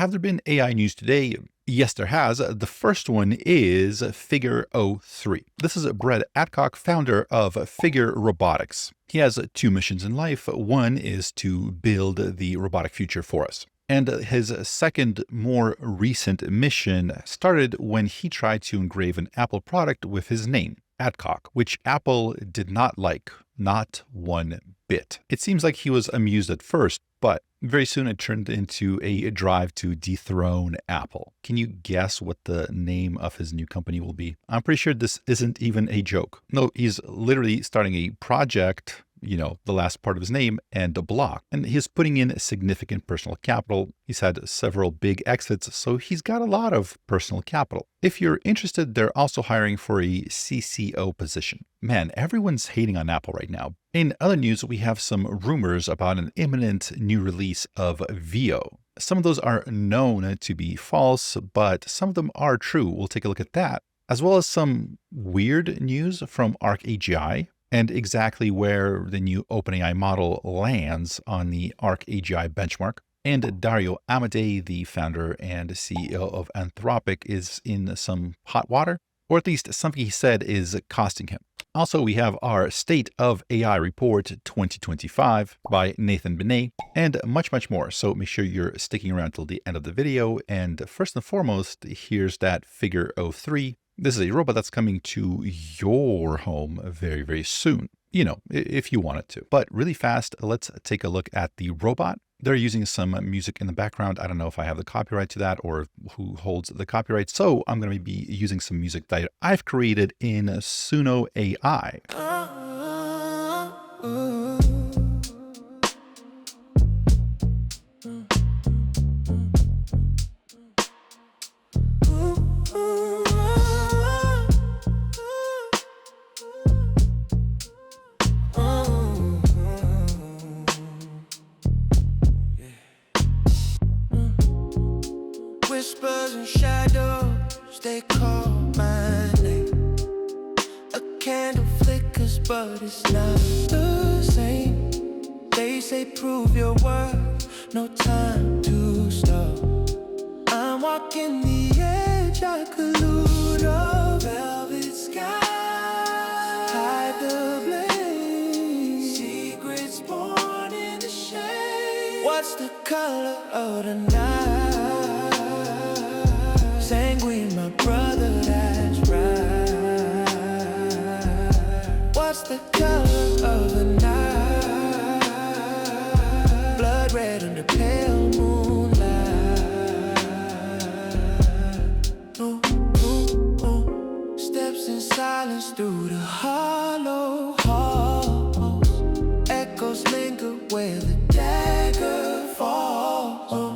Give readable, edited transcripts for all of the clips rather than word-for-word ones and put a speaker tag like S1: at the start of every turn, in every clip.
S1: Have there been AI news today? Yes, there has. The first one is Figure 03. This is Brett Adcock, founder of Figure Robotics. He has two missions in life. One is to build the robotic future for us. And his second, more recent mission started when he tried to engrave an Apple product with his name, Adcock, which Apple did not like, not one bit. It seems like he was amused at first, but very soon it turned into a drive to dethrone Apple. Can you guess what the name of his new company will be? I'm pretty sure this isn't even a joke. No, he's literally starting a project, the last part of his name, and a block. And he's putting in significant personal capital. He's had several big exits, so he's got a lot of personal capital. If you're interested, they're also hiring for a CCO position. Man, everyone's hating on Apple right now. In other news, we have some rumors about an imminent new release of VO. Some of those are known to be false, but some of them are true. We'll take a look at that, as well as some weird news from ARC-AGI, and exactly where the new OpenAI model lands on the ARC-AGI benchmark. And Dario Amodei, the founder and CEO of Anthropic, is in some hot water, or at least something he said is costing him. Also, we have our State of AI Report 2025 by Nathan Benet, and much, much more. So make sure you're sticking around till the end of the video. And first and foremost, here's that Figure 03. This is a robot that's coming to your home very, very soon, if you want it to. But really fast, let's take a look at the robot. They're using some music in the background. I don't know if I have the copyright to that or who holds the copyright. So I'm going to be using some music that I've created in Suno AI.
S2: Whispers and shadows, they call my name. A candle flickers, but it's not the same. They say prove your worth, no time to stop. I'm walking the edge, I collude a velvet sky. Hide the blame, secrets born in the shade. What's the color of the night? Sanguine, my brother, that's right. What's the color of the night? Blood red under pale moonlight. Oh, oh, oh. Steps in silence through the hollow halls. Echoes linger where the dagger falls. Oh.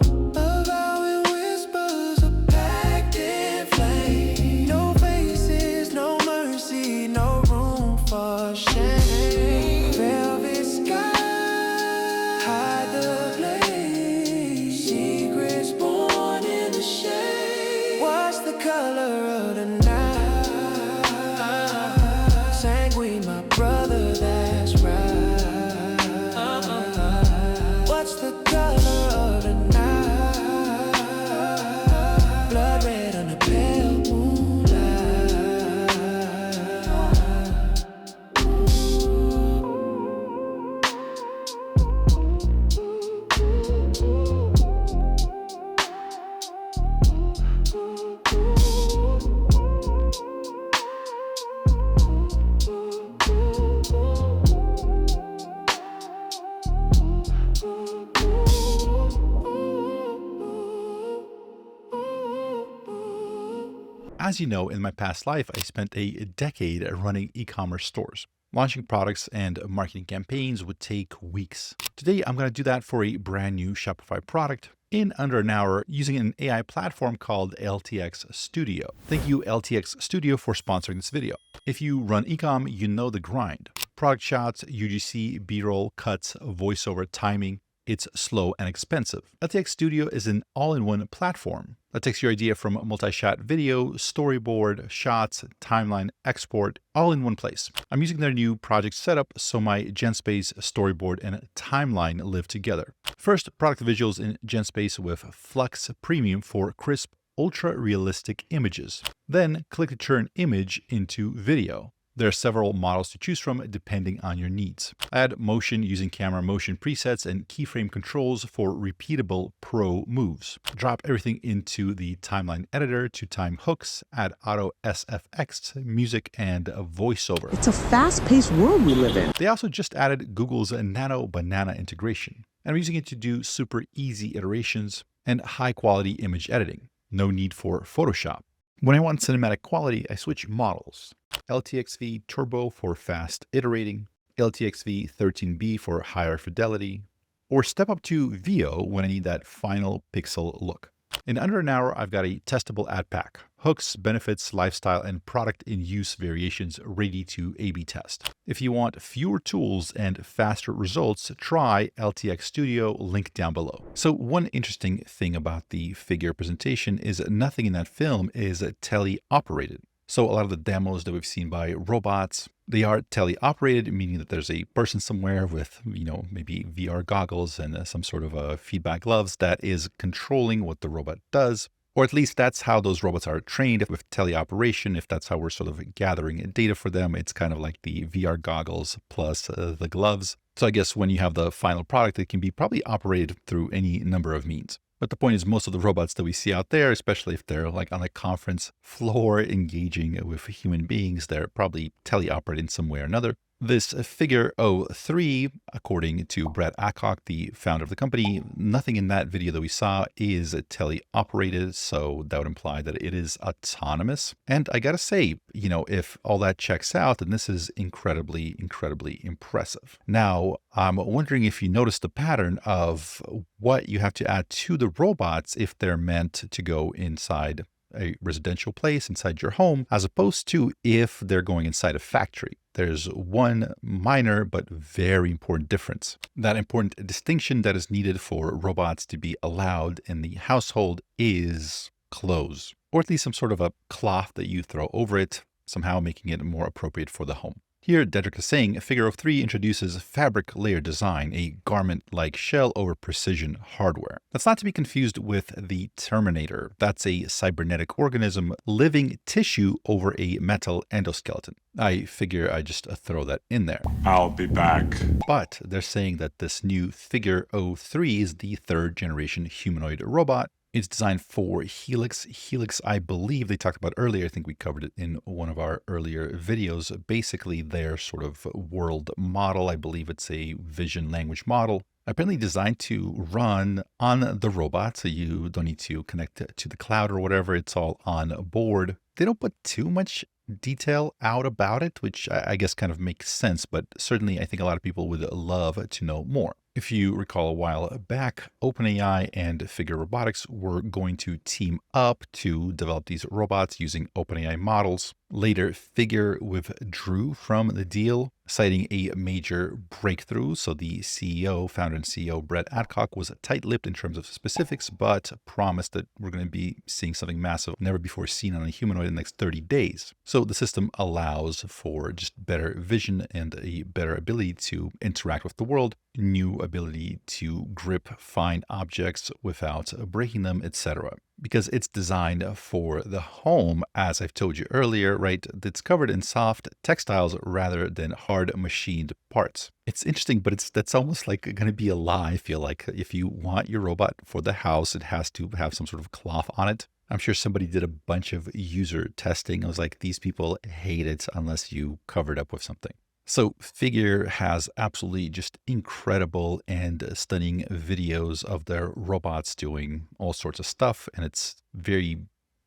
S1: As you know, in my past life, I spent a decade running e-commerce stores. Launching products and marketing campaigns would take weeks. Today, I'm going to do that for a brand new Shopify product in under an hour using an AI platform called LTX Studio. Thank you, LTX Studio, for sponsoring this video. If you run e-com, you know the grind. Product shots, UGC, B-roll, cuts, voiceover, timing. it's slow and expensive. LTX Studio is an all-in-one platform that takes your idea from multi-shot video, storyboard, shots, timeline, export, all in one place. I'm using their new project setup so my GenSpace storyboard and timeline live together. First, product visuals in GenSpace with Flux Premium for crisp, ultra-realistic images. Then click to turn image into video. There are several models to choose from depending on your needs. Add motion using camera motion presets and keyframe controls for repeatable pro moves. Drop everything into the timeline editor to time hooks, add auto SFX, music, and a voiceover.
S3: It's a fast-paced world we live in.
S1: They also just added Google's Nano Banana integration, and I'm using it to do super easy iterations and high-quality image editing. No need for Photoshop. When I want cinematic quality, I switch models. LTX-V Turbo for fast iterating, LTX-V 13B for higher fidelity, or step up to VO when I need that final pixel look. In under an hour, I've got a testable ad pack, hooks, benefits, lifestyle, and product in use variations ready to A/B test. If you want fewer tools and faster results, try LTX Studio, link down below. So one interesting thing about the figure presentation is nothing in that film is teleoperated. So a lot of the demos that we've seen by robots, they are teleoperated, meaning that there's a person somewhere with, maybe VR goggles and some sort of feedback gloves that is controlling what the robot does. Or at least that's how those robots are trained with teleoperation. If that's how we're sort of gathering data for them, it's kind of like the VR goggles plus the gloves. So I guess when you have the final product, it can be probably operated through any number of means. But the point is, most of the robots that we see out there, especially if they're like on a conference floor engaging with human beings, they're probably teleoperated in some way or another. This figure 03, according to Brad Adcock, the founder of the company, nothing in that video that we saw is teleoperated, so that would imply that it is autonomous. And I gotta say, if all that checks out, then this is incredibly, incredibly impressive. Now, I'm wondering if you notice the pattern of what you have to add to the robots if they're meant to go inside a residential place, inside your home, as opposed to if they're going inside a factory. There's one minor but very important difference. That important distinction that is needed for robots to be allowed in the household is clothes, or at least some sort of a cloth that you throw over it, somehow making it more appropriate for the home. Here, Dedrick is saying, Figure 03 introduces fabric layer design, a garment-like shell over precision hardware. That's not to be confused with the Terminator. That's a cybernetic organism, living tissue over a metal endoskeleton. I figure I just throw that in there.
S4: I'll be back.
S1: But they're saying that this new Figure 03 is the third generation humanoid robot. It's designed for Helix. Helix, I believe they talked about earlier. I think we covered it in one of our earlier videos. Basically, their sort of world model. I believe it's a vision language model. Apparently designed to run on the robot, so you don't need to connect it to the cloud or whatever. It's all on board. They don't put too much detail out about it, which I guess kind of makes sense, but certainly I think a lot of people would love to know more. If you recall a while back, OpenAI and Figure Robotics were going to team up to develop these robots using OpenAI models. Later, Figure withdrew from the deal, citing a major breakthrough. So the founder and CEO, Brad Adcock, was tight-lipped in terms of specifics, but promised that we're going to be seeing something massive, never before seen on a humanoid in the next 30 days. So the system allows for just better vision and a better ability to interact with the world, new ability to grip, find objects without breaking them, etc. Because it's designed for the home, as I've told you earlier, right? It's covered in soft textiles rather than hard machined parts. It's interesting, but that's almost like going to be a lie. I feel like if you want your robot for the house, it has to have some sort of cloth on it. I'm sure somebody did a bunch of user testing. I was like, these people hate it unless you cover it up with something. So Figure has absolutely just incredible and stunning videos of their robots doing all sorts of stuff. And it's very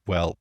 S1: well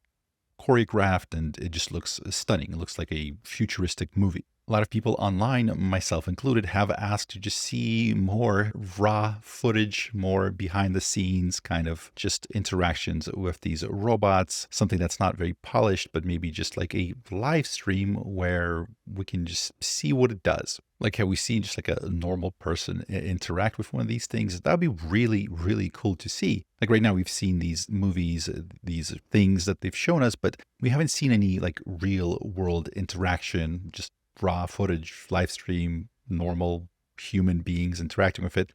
S1: choreographed and it just looks stunning. It looks like a futuristic movie. A lot of people online, myself included, have asked to just see more raw footage, more behind the scenes kind of just interactions with these robots, something that's not very polished, but maybe just like a live stream where we can just see what it does. Like how we see just like a normal person interact with one of these things. That would be really, really cool to see. Like right now we've seen these movies, these things that they've shown us, but we haven't seen any like real world interaction, just raw footage, live stream, normal human beings interacting with it.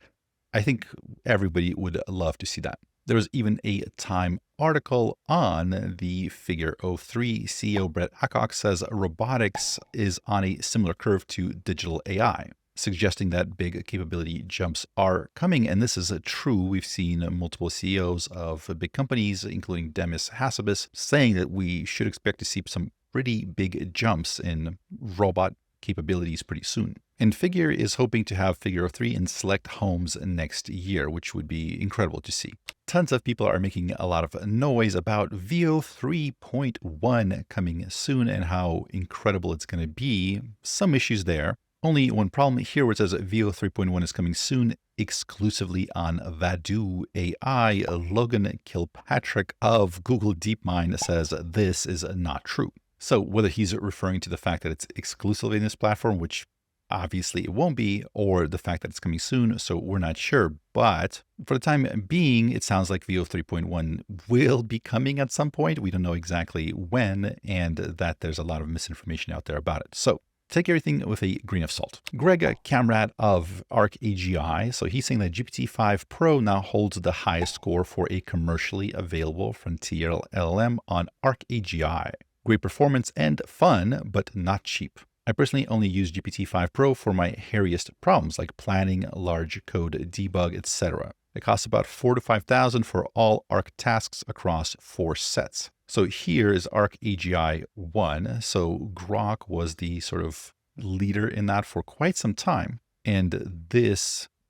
S1: I think everybody would love to see that. There was even a Time article on the Figure 03. CEO Brett Aycock says robotics is on a similar curve to digital AI, suggesting that big capability jumps are coming. And this is true. We've seen multiple CEOs of big companies, including Demis Hassabis, saying that we should expect to see some pretty big jumps in robot capabilities pretty soon. And Figure is hoping to have Figure 03 in select homes next year, which would be incredible to see. Tons of people are making a lot of noise about VO 3.1 coming soon and how incredible it's going to be. Some issues there. Only one problem here where it says VO 3.1 is coming soon exclusively on Vadu AI. Logan Kilpatrick of Google DeepMind says this is not true. So whether he's referring to the fact that it's exclusively in this platform, which obviously it won't be, or the fact that it's coming soon, so we're not sure. But for the time being, it sounds like VO 3.1 will be coming at some point. We don't know exactly when, and that there's a lot of misinformation out there about it. So take everything with a grain of salt. Greg Kamrat of ARC AGI, so he's saying that GPT-5 Pro now holds the highest score for a commercially available frontier LLM on ARC AGI. Great performance and fun, but not cheap. I personally only use GPT-5 Pro for my hairiest problems like planning, large code debug, etc. It costs about $4,000 to $5,000 for all ARC tasks across 4 sets. So here is ARC AGI 1. So Grok was the sort of leader in that for quite some time. And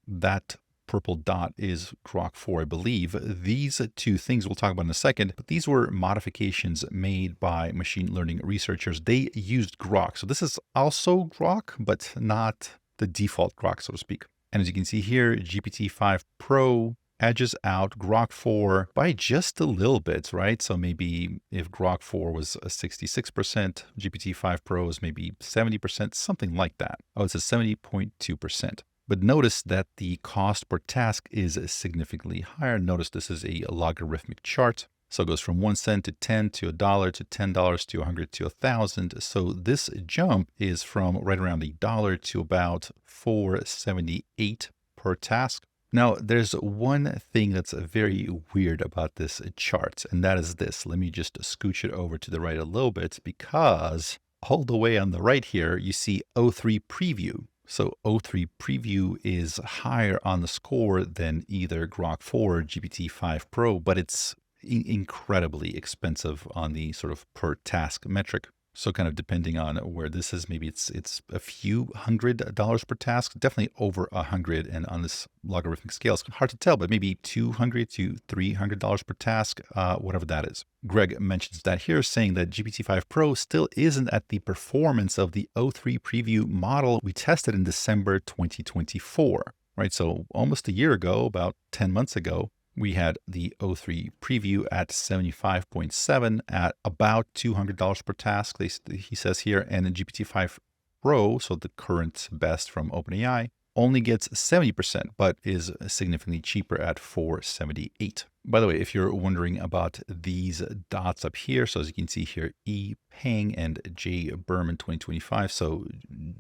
S1: that purple dot is Grok 4, I believe. These two things we'll talk about in a second, but these were modifications made by machine learning researchers. They used Grok. So this is also Grok, but not the default Grok, so to speak. And as you can see here, GPT-5 Pro edges out Grok 4 by just a little bit, right? So maybe if Grok 4 was a 66%, GPT-5 Pro is maybe 70%, something like that. Oh, it's a 70.2%. But notice that the cost per task is significantly higher. Notice this is a logarithmic chart. So it goes from 1 cent to 10 to $1 to $10 to 100 to 1,000. So this jump is from right around $1 to about $4.78 per task. Now, there's one thing that's very weird about this chart, and that is this. Let me just scooch it over to the right a little bit, because all the way on the right here, you see O3 preview. So O3 preview is higher on the score than either Grok 4 or GPT-5 Pro, but it's incredibly expensive on the sort of per task metric. So kind of depending on where this is, maybe it's a few $100 per task, definitely over 100. And on this logarithmic scale, it's hard to tell, but maybe $200 to $300 per task, whatever that is. Greg mentions that here, saying that GPT-5 Pro still isn't at the performance of the O3 preview model we tested in December 2024, right? So almost a year ago, about 10 months ago, we had the O3 preview at 75.7 at about $200 per task, he says here, and the GPT-5 Pro, so the current best from OpenAI, only gets 70%, but is significantly cheaper at $478. By the way, if you're wondering about these dots up here, so as you can see here, E. Peng and J. Berman 2025. So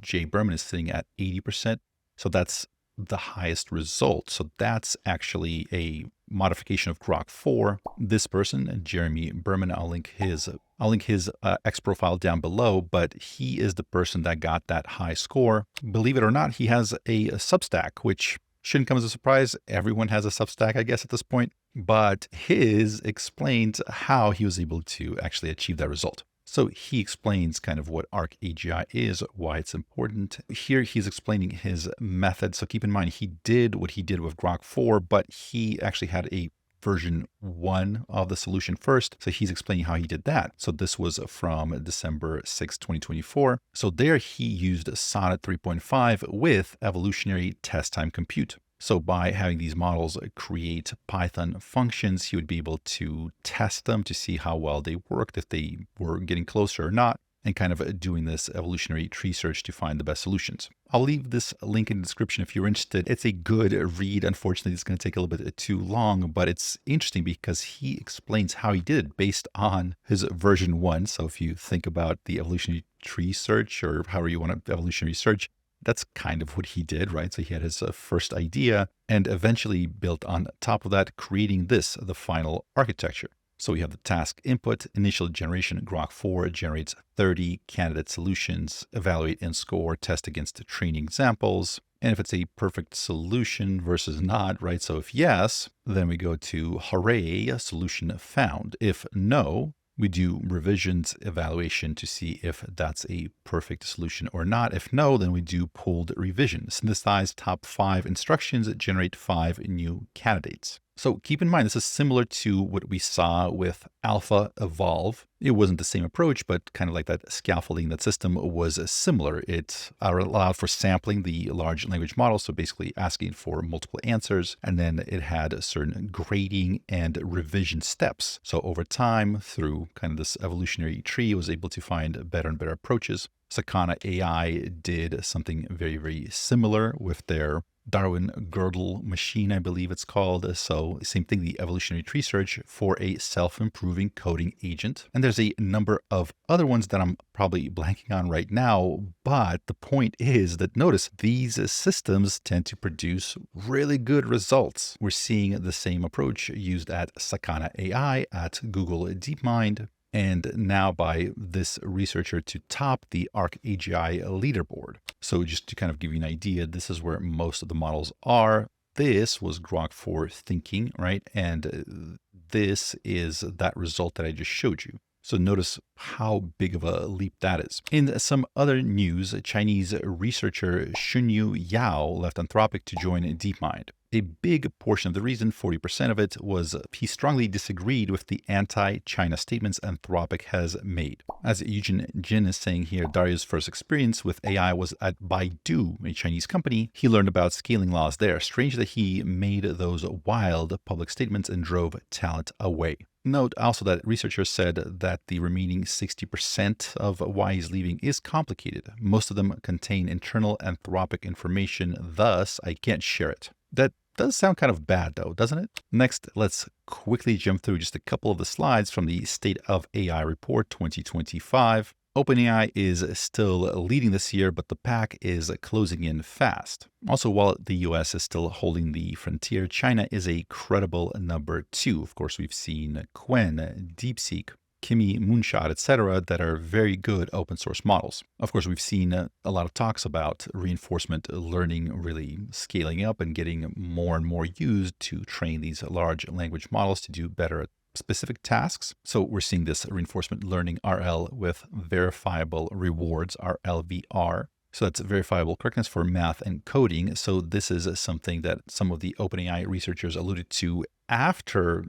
S1: J. Berman is sitting at 80%. So that's the highest result. So that's actually a modification of Grok 4. This person, Jeremy Berman, I'll link his X profile down below, but he is the person that got that high score. Believe it or not, he has a Substack, which shouldn't come as a surprise. Everyone has a Substack, I guess, at this point, but his explains how he was able to actually achieve that result. So he explains kind of what ARC AGI is, why it's important. Here he's explaining his method. So keep in mind, he did what he did with Grok 4, but he actually had a version 1 of the solution first. So he's explaining how he did that. So this was from December 6, 2024. So there he used Sonnet 3.5 with evolutionary test time compute. So by having these models create Python functions, he would be able to test them to see how well they worked, if they were getting closer or not, and kind of doing this evolutionary tree search to find the best solutions. I'll leave this link in the description if you're interested. It's a good read. Unfortunately, it's going to take a little bit too long, but it's interesting because he explains how he did it based on his version 1. So if you think about the evolutionary tree search, or however you want to evolutionary search, that's kind of what he did, right? So he had his first idea and eventually built on top of that, creating this, the final architecture. So we have the task input, initial generation, Grok 4 generates 30 candidate solutions, evaluate and score, test against the training examples. And if it's a perfect solution versus not, right? So if yes, then we go to hooray, solution found. If no, we do revisions evaluation to see if that's a perfect solution or not. If no, then we do pooled revision. Synthesize top 5 instructions that generate 5 new candidates. So keep in mind, this is similar to what we saw with Alpha Evolve. It wasn't the same approach, but kind of like that scaffolding, that system was similar. It allowed for sampling the large language model, so basically asking for multiple answers, and then it had certain grading and revision steps. So over time, through kind of this evolutionary tree, it was able to find better and better approaches. Sakana AI did something very, very similar with their Darwin Girdle machine, I believe it's called. So same thing, the evolutionary tree search for a self-improving coding agent. And there's a number of other ones that I'm probably blanking on right now. But the point is that notice these systems tend to produce really good results. We're seeing the same approach used at Sakana AI, at Google DeepMind, and now by this researcher to top the ARC-AGI leaderboard. So just to kind of give you an idea, this is where most of the models are. This was Grok 4 thinking, right? And this is that result that I just showed you. So notice how big of a leap that is. In some other news, Chinese researcher Xunyu Yao left Anthropic to join DeepMind. A big portion of the reason, 40% of it, was he strongly disagreed with the anti-China statements Anthropic has made. As Eugene Jin is saying here, Dario's first experience with AI was at Baidu, a Chinese company. He learned about scaling laws there. Strange that he made those wild public statements and drove talent away. Note also that researchers said that the remaining 60% of why he's leaving is complicated. Most of them contain internal Anthropic information, thus I can't share it. That does sound kind of bad though, doesn't it? Next, let's quickly jump through just a couple of the slides from the State of AI Report 2025. OpenAI is still leading this year, but the pack is closing in fast. Also, while the US is still holding the frontier, China is a credible number 2. Of course, we've seen Qwen, DeepSeek, Kimi, Moonshot, etc., that are very good open source models. Of course, we've seen a lot of talks about reinforcement learning really scaling up and getting more and more used to train these large language models to do better at specific tasks. So we're seeing this reinforcement learning RL with verifiable rewards, RLVR. So that's verifiable correctness for math and coding. So this is something that some of the OpenAI researchers alluded to after,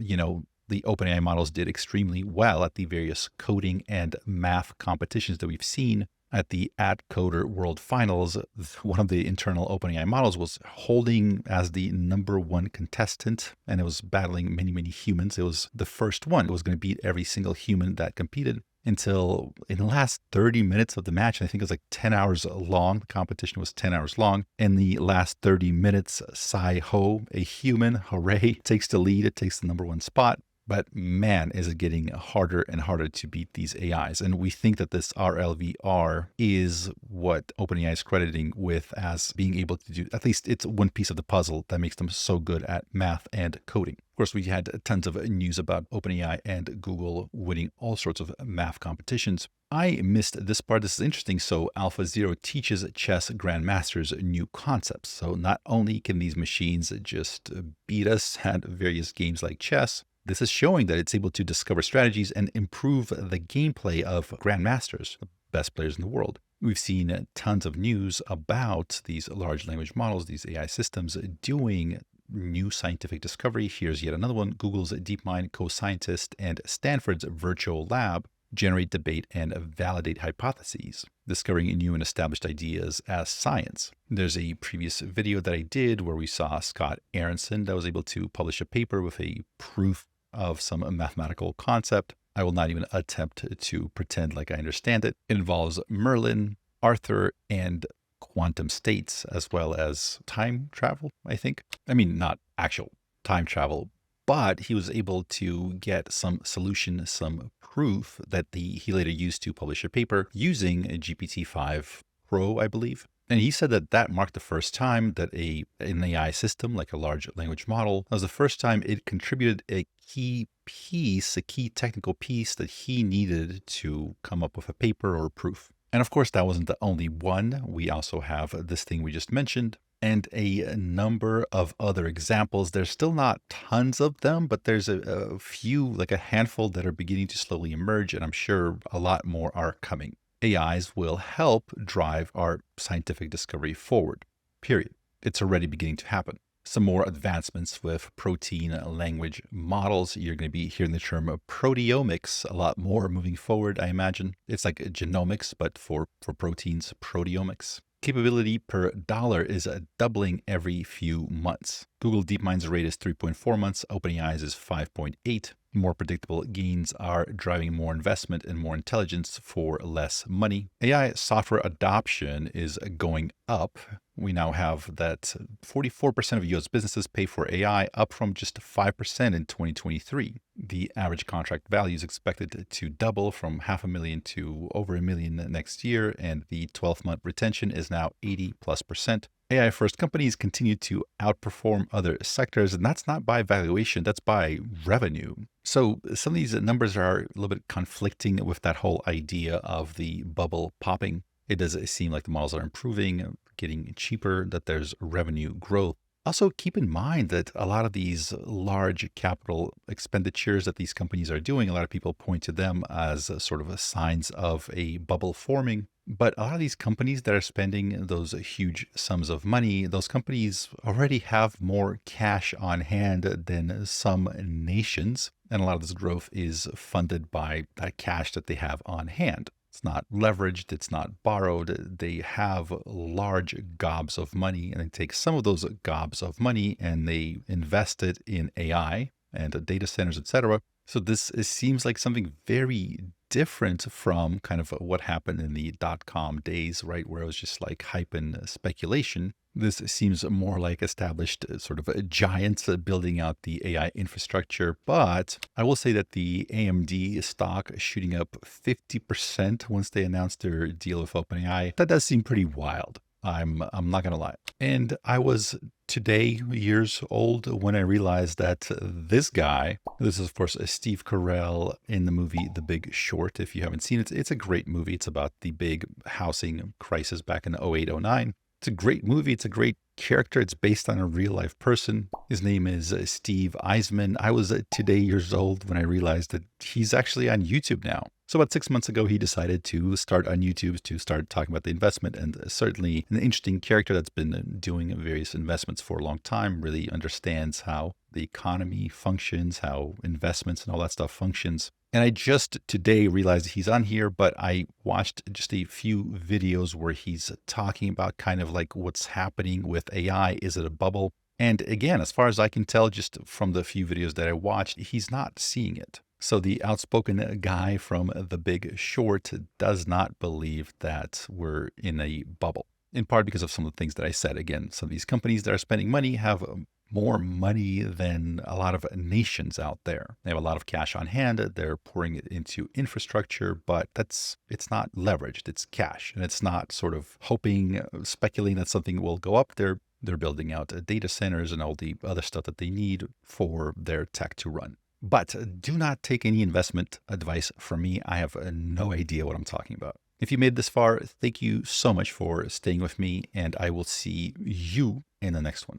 S1: the OpenAI models did extremely well at the various coding and math competitions that we've seen. At the AdCoder World Finals, one of the internal OpenAI models was holding as the #1 contestant, and it was battling many, many humans. It was the first one. It was going to beat every single human that competed until in the last 30 minutes of the match, and I think it was like 10 hours long. The competition was 10 hours long. In the last 30 minutes, Sai Ho, a human, hooray, takes the lead. It takes the #1 spot. But man, is it getting harder and harder to beat these AIs. And we think that this RLVR is what OpenAI is crediting with as being able to do, at least it's one piece of the puzzle that makes them so good at math and coding. Of course, we had tons of news about OpenAI and Google winning all sorts of math competitions. I missed this part. This is interesting. So AlphaZero teaches chess grandmasters new concepts. So not only can these machines just beat us at various games like chess, this is showing that it's able to discover strategies and improve the gameplay of grandmasters, the best players in the world. We've seen tons of news about these large language models, these AI systems doing new scientific discovery. Here's yet another one. Google's DeepMind co-scientist and Stanford's virtual lab generate, debate, and validate hypotheses, discovering new and established ideas as science. There's a previous video that I did where we saw Scott Aronson that was able to publish a paper with a proof of some mathematical concept. I will not even attempt to pretend like I understand it. It involves Merlin, Arthur, and quantum states, as well as time travel, I think. I mean, not actual time travel, but he was able to get some solution, some proof that he later used to publish a paper using a GPT-5 Pro, I believe. And he said that that marked the first time that an AI system, like a large language model, was the first time it contributed a key piece, a key technical piece that he needed to come up with a paper or proof. And of course, that wasn't the only one. We also have this thing we just mentioned and a number of other examples. There's still not tons of them, but there's a few, like a handful that are beginning to slowly emerge. And I'm sure a lot more are coming. AIs will help drive our scientific discovery forward, period. It's already beginning to happen. Some more advancements with protein language models. You're going to be hearing the term proteomics a lot more moving forward, I imagine. It's like genomics, but for proteins, proteomics. Capability per dollar is doubling every few months. Google DeepMind's rate is 3.4 months. OpenAI's is 5.8. More predictable gains are driving more investment and more intelligence for less money. AI software adoption is going up. We now have that 44% of US businesses pay for AI, up from just 5% in 2023. The average contract value is expected to double from $500,000 to over $1 million next year, and the 12-month retention is now 80+%. AI-first companies continue to outperform other sectors, and that's not by valuation, that's by revenue. So some of these numbers are a little bit conflicting with that whole idea of the bubble popping. It does seem like the models are improving, getting cheaper, that there's revenue growth. Also, keep in mind that a lot of these large capital expenditures that these companies are doing, a lot of people point to them as sort of signs of a bubble forming. But a lot of these companies that are spending those huge sums of money, those companies already have more cash on hand than some nations. And a lot of this growth is funded by that cash that they have on hand. It's not leveraged, it's not borrowed. They have large gobs of money, and they take some of those gobs of money and they invest it in AI and data centers, etc. So this seems like something very different from kind of what happened in the dot-com days, right, where it was just like hype and speculation. This seems more like established sort of giants building out the AI infrastructure. But I will say that the AMD stock is shooting up 50% once they announced their deal with OpenAI. That does seem pretty wild. I'm not going to lie. And I was today years old when I realized that this guy, this is of course Steve Carell in the movie The Big Short. If you haven't seen it, it's a great movie. It's about the big housing crisis back in 08-09. It's a great movie. It's a great character. It's based on a real life person. His name is Steve Eisman. I was today years old when I realized that he's actually on YouTube now. So about 6 months ago, he decided to start on YouTube to start talking about the investment, and certainly an interesting character that's been doing various investments for a long time, really understands how the economy functions, how investments and all that stuff functions. And I just today realized he's on here, but I watched just a few videos where he's talking about kind of like what's happening with AI. Is it a bubble? And again, as far as I can tell, just from the few videos that I watched, he's not seeing it. So the outspoken guy from The Big Short does not believe that we're in a bubble, in part because of some of the things that I said. Again, some of these companies that are spending money have more money than a lot of nations out there. They have a lot of cash on hand. They're pouring it into infrastructure, but it's not leveraged. It's cash, and it's not sort of hoping, speculating that something will go up. They're building out data centers and all the other stuff that they need for their tech to run. But do not take any investment advice from me. I have no idea what I'm talking about. If you made this far, thank you so much for staying with me, and I will see you in the next one.